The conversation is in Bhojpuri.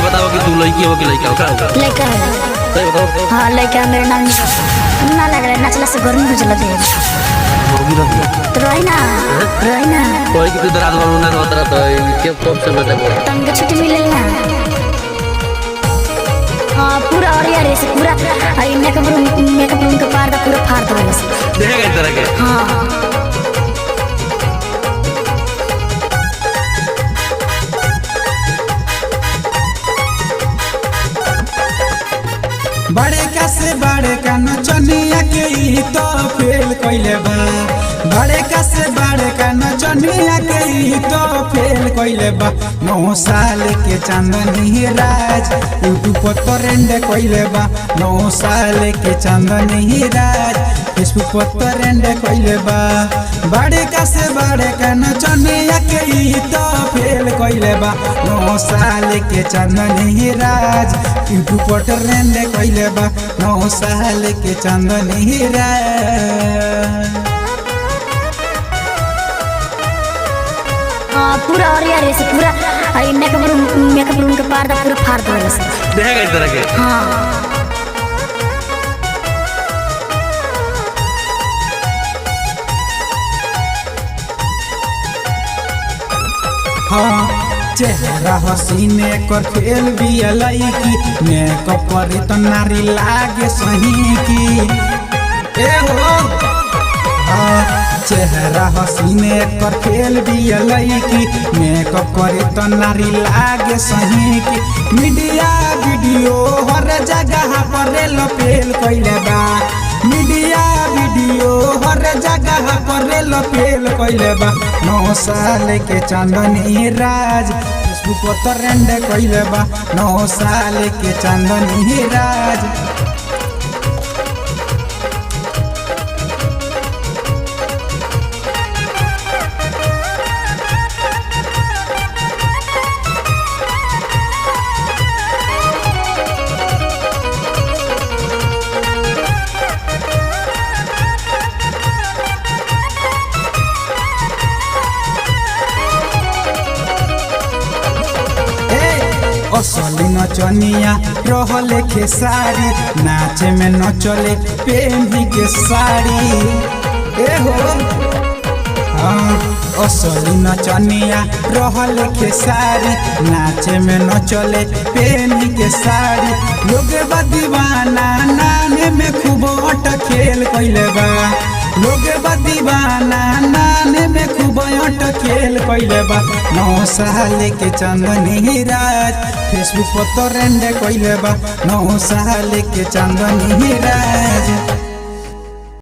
बताओ कि तू लड़की हो कि लड़का हो? क्या होगा? लड़का है। सही बताओ। हाँ लड़का मेरे नाम ना लग रहा है, नाचला से गर्मी हो चलते हैं होगी रही तो रही ना कोई कि तू रात भर ना होता रहता है के कब से बताओ तंग छुट्टी मिले ना। हाँ पूरा और यार ऐसे पूरा अरे मेकअप रूम का पार पूरा फाड़ दो देखेगा इस तरह के। हाँ बड़े का से बड़े का नचनिया के ही तो फेल कइले बा। बड़े का से बड़े का नचनिया के ही तो फेल कइले बा। 9 साल के चांदनी राज यूट्यूब पर ट्रेंड कइले बा। 9 साल के चांदनी राज फेसबुक पर ट्रेंड कइले बा। बड़े का से बड़े का नचनिया के ही तो फेल कइले बा। 9 साल के चांदनी राज यूट्यूब पर ट्रेंड कइले बा। 9 साल के चांदनी राज। हाँ पूरा और यार ऐसे पूरा अरे मेकअप रूम का पार पूरा फाड़ दो देखेगा इस तरह के। हाँ हाँ चेहरा हसीने कर फेल भी लईकी मेकअप करी तो नारी लागे सही की ए हो। हाँ चेहरा हसीने कर फेल भी लईकी मेकअप करी तो नारी लागे सही की। मीडिया वीडियो हर जगह पर फेल कइले बा। मीडिया वीडियो हर जगह पर फेल कइले बा। 9 साल के चांदनी राज फेसबुक पर ट्रेंड कइले बा। 9 साल के चांदनी राज। असली नचनिया रहले खेसारी नाचे में नचले पेन्ही के साड़ी ए हो। हाँ असली नचनिया रहले खेसारी नाचे में नचले पेन्ही के साड़ी। लोग बा दीवाना नाने में खूब अट खेल कइले बा। लोग बा दीवाना नाने में खूब अट खेल कइले बा। 9 साल के चांदनी राज फेसबुक पर ट्रेंड कइले बा। 9 साल के चांदनी राज।